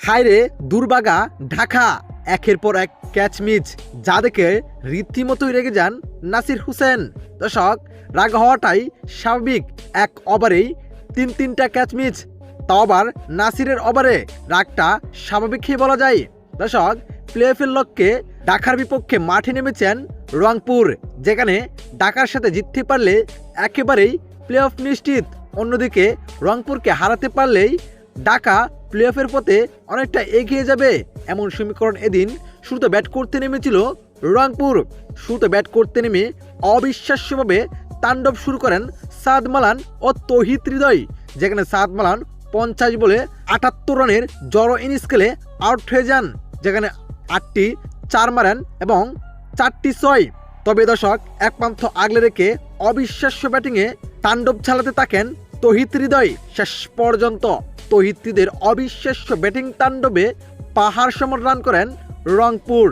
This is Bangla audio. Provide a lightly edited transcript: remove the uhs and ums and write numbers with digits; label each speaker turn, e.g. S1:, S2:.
S1: হায়রে দুর্বাগা ঢাকা, একের পর এক ক্যাচ মিস, যা দেখে রীতিমতোই রেগে যান নাসির হোসেন। দর্শক, রাগ হওয়াটাই স্বাভাবিক, এক ওভারেই তিনটা ক্যাচ মিস, তাও আবার নাসিরের ওভারে, রাগটা স্বাভাবিকই বলা যায়। দর্শক, প্লে অফের লক্ষ্যে ঢাকার বিপক্ষে মাঠে নেমেছেন রংপুর, যেখানে ঢাকার সাথে জিততে পারলে একেবারেই প্লে অফ নিশ্চিত। অন্যদিকে রংপুরকে হারাতে পারলেই ঢাকা প্লে অফের পথে অনেকটা এগিয়ে যাবে, এমন সমীকরণ। এদিন শুরুতে ব্যাট করতে নেমেছিল রংপুর। শুরুতে ব্যাট করতে নেমে অবিশ্বাস্যভাবে তাণ্ডব শুরু করেন সাদ মালান ও তৌহিদ হৃদয়, যেখানে সাদ মালান 50 বলে 78 রানের জড়ো ইনিংস খেলে আউট হয়ে যান, যেখানে 8টি 4 মারেন এবং 4টি 6। তবে দর্শক, এক পান্থ আগলে রেখে অবিশ্বাস্য ব্যাটিংয়ে তাণ্ডব চালাতে থাকেন তৌহিদ হৃদয় শেষ পর্যন্ত। তৌহিদ হৃদয়ের অবিশ্বাস্য ব্যাটিং তাণ্ডবে পাহাড় সমান রান করেন রংপুর।